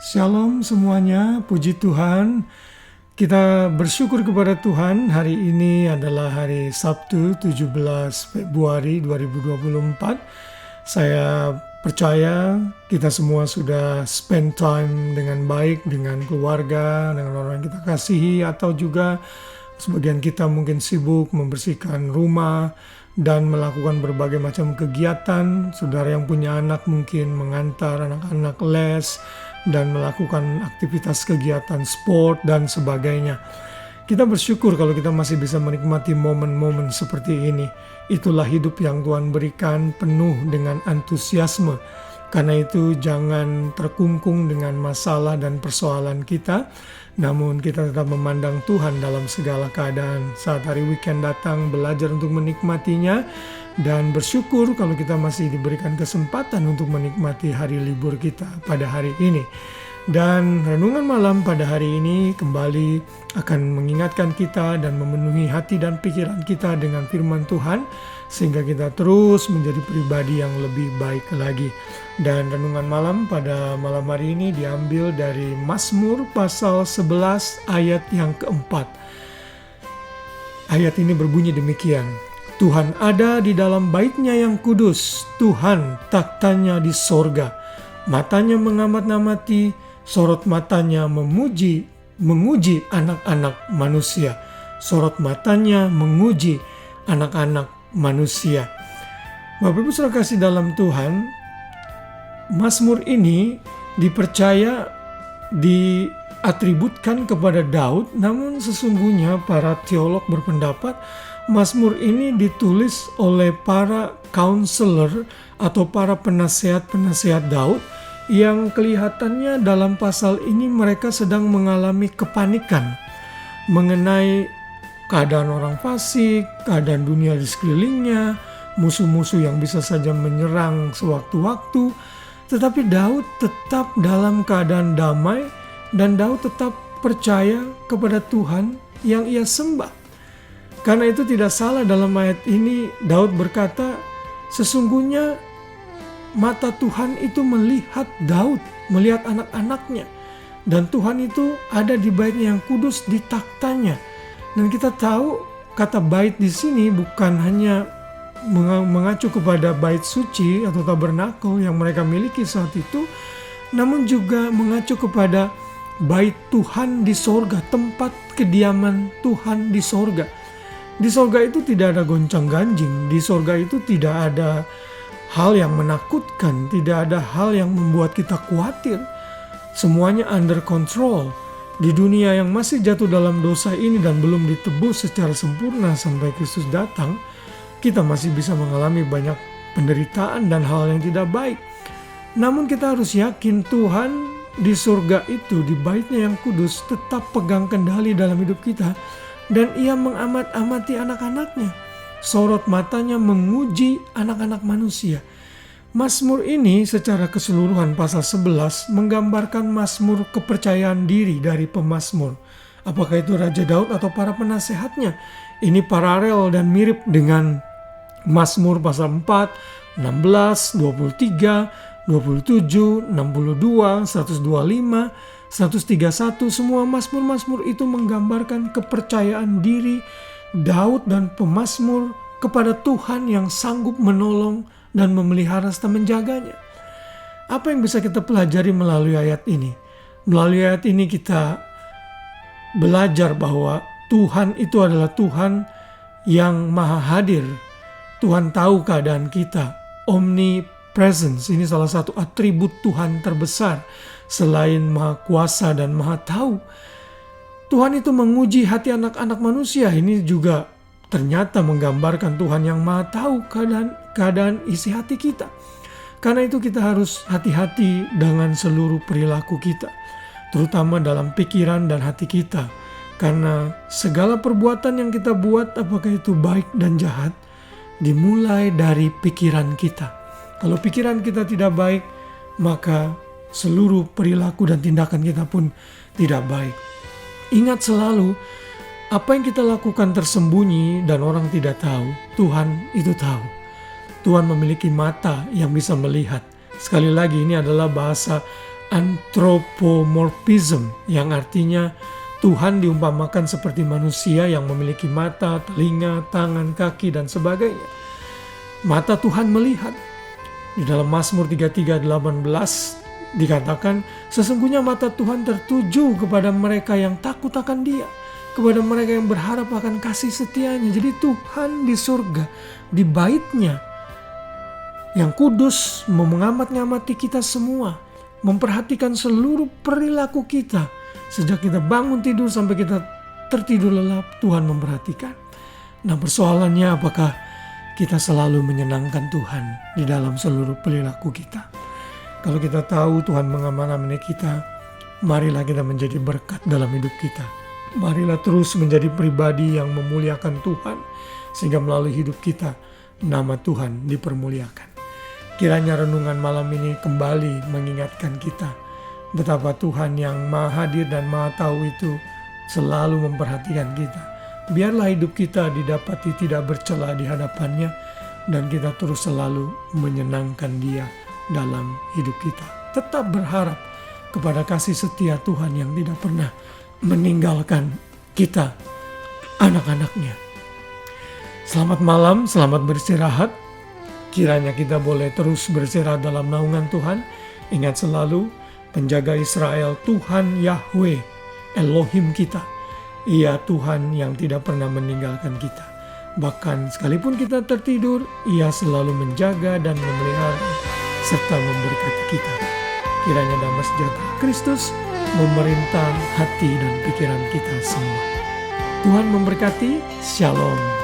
Shalom semuanya, puji Tuhan. Kita bersyukur kepada Tuhan. Hari ini adalah hari Sabtu 17 Februari 2024. Saya percaya kita semua sudah spend time dengan baik, dengan keluarga, dengan orang yang kita kasihi, atau juga sebagian kita mungkin sibuk membersihkan rumah dan melakukan berbagai macam kegiatan. Saudara yang punya anak mungkin mengantar anak-anak les dan melakukan aktivitas kegiatan sport dan sebagainya. Kita bersyukur kalau kita masih bisa menikmati momen-momen seperti ini. Itulah hidup yang Tuhan berikan, penuh dengan antusiasme. Karena itu jangan terkungkung dengan masalah dan persoalan kita, namun kita tetap memandang Tuhan dalam segala keadaan. Saat hari weekend datang, belajar untuk menikmatinya, dan bersyukur kalau kita masih diberikan kesempatan untuk menikmati hari libur kita pada hari ini. Dan renungan malam pada hari ini kembali akan mengingatkan kita dan memenuhi hati dan pikiran kita dengan firman Tuhan, sehingga kita terus menjadi pribadi yang lebih baik lagi. Dan renungan malam pada malam hari ini diambil dari Mazmur pasal 11 ayat yang keempat. Ayat ini berbunyi demikian: Tuhan ada di dalam bait-Nya yang kudus, Tuhan taktanya di sorga. Matanya mengamat-amati, sorot matanya menguji anak-anak manusia. Sorot matanya menguji anak-anak manusia. Bapak Ibu Saudara kasih dalam Tuhan, Mazmur ini dipercaya diatributkan kepada Daud, namun sesungguhnya para teolog berpendapat Mazmur ini ditulis oleh para counselor atau para penasehat-penasehat Daud yang kelihatannya dalam pasal ini mereka sedang mengalami kepanikan mengenai keadaan orang fasik, keadaan dunia di sekelilingnya, musuh-musuh yang bisa saja menyerang sewaktu-waktu. Tetapi Daud tetap dalam keadaan damai dan Daud tetap percaya kepada Tuhan yang ia sembah. Karena itu tidak salah dalam ayat ini Daud berkata, sesungguhnya mata Tuhan itu melihat Daud, melihat anak-anaknya. Dan Tuhan itu ada di bait-Nya yang kudus, di taktanya. Dan kita tahu kata bait di sini bukan hanya mengacu kepada bait suci atau tabernakel yang mereka miliki saat itu, namun juga mengacu kepada bait Tuhan di sorga, tempat kediaman Tuhan di sorga. Di sorga itu tidak ada goncang-ganjing, di sorga itu tidak ada hal yang menakutkan, tidak ada hal yang membuat kita khawatir. Semuanya under control. Di dunia yang masih jatuh dalam dosa ini dan belum ditebus secara sempurna sampai Kristus datang, kita masih bisa mengalami banyak penderitaan dan hal yang tidak baik. Namun kita harus yakin Tuhan di surga itu, di bait-Nya yang kudus, tetap pegang kendali dalam hidup kita. Dan ia mengamat-amati anak-anaknya. Sorot matanya menguji anak-anak manusia. Mazmur ini secara keseluruhan pasal 11 menggambarkan mazmur kepercayaan diri dari pemazmur. Apakah itu Raja Daud atau para penasehatnya? Ini paralel dan mirip dengan Mazmur pasal 4, 16, 23, 27, 62, 125, 131. Semua mazmur-mazmur itu menggambarkan kepercayaan diri Daud dan pemazmur kepada Tuhan yang sanggup menolong dan memelihara serta menjaganya. Apa yang bisa kita pelajari melalui ayat ini? Melalui ayat ini kita belajar bahwa Tuhan itu adalah Tuhan yang maha hadir. Tuhan tahu keadaan kita. Omnipresence, ini salah satu atribut Tuhan terbesar. Selain maha kuasa dan maha tahu, Tuhan itu menguji hati anak-anak manusia. Ini juga ternyata menggambarkan Tuhan yang maha tahu keadaan isi hati kita. Karena itu kita harus hati-hati dengan seluruh perilaku kita, terutama dalam pikiran dan hati kita. Karena segala perbuatan yang kita buat, apakah itu baik dan jahat, dimulai dari pikiran kita. Kalau pikiran kita tidak baik, maka seluruh perilaku dan tindakan kita pun tidak baik. Ingat selalu, apa yang kita lakukan tersembunyi dan orang tidak tahu, Tuhan itu tahu. Tuhan memiliki mata yang bisa melihat. Sekali lagi, ini adalah bahasa anthropomorphism, yang artinya Tuhan diumpamakan seperti manusia yang memiliki mata, telinga, tangan, kaki, dan sebagainya. Mata Tuhan melihat. Di dalam Mazmur 33:18 dikatakan, sesungguhnya mata Tuhan tertuju kepada mereka yang takut akan Dia, kepada mereka yang berharap akan kasih setianya. Jadi Tuhan di surga, di bait-Nya yang kudus, mengamati kita semua, memperhatikan seluruh perilaku kita. Sejak kita bangun tidur sampai kita tertidur lelap, Tuhan memperhatikan. Nah, persoalannya apakah kita selalu menyenangkan Tuhan di dalam seluruh perilaku kita? Kalau kita tahu Tuhan mengamati kita, marilah kita menjadi berkat dalam hidup kita. Marilah terus menjadi pribadi yang memuliakan Tuhan, sehingga melalui hidup kita, nama Tuhan dipermuliakan. Kiranya renungan malam ini kembali mengingatkan kita betapa Tuhan yang Maha Hadir dan Maha Tahu itu selalu memperhatikan kita. Biarlah hidup kita didapati tidak bercela di hadapannya, dan kita terus selalu menyenangkan Dia dalam hidup kita. Tetap berharap kepada kasih setia Tuhan yang tidak pernah meninggalkan kita, anak-anaknya. Selamat malam, selamat beristirahat. Kiranya kita boleh terus beristirahat dalam naungan Tuhan. Ingat selalu, penjaga Israel, Tuhan Yahweh, Elohim kita. Ia Tuhan yang tidak pernah meninggalkan kita. Bahkan sekalipun kita tertidur, Ia selalu menjaga dan memelihara serta memberkati kita. Kiranya damai sejahtera Kristus memerintah hati dan pikiran kita semua. Tuhan memberkati. Shalom.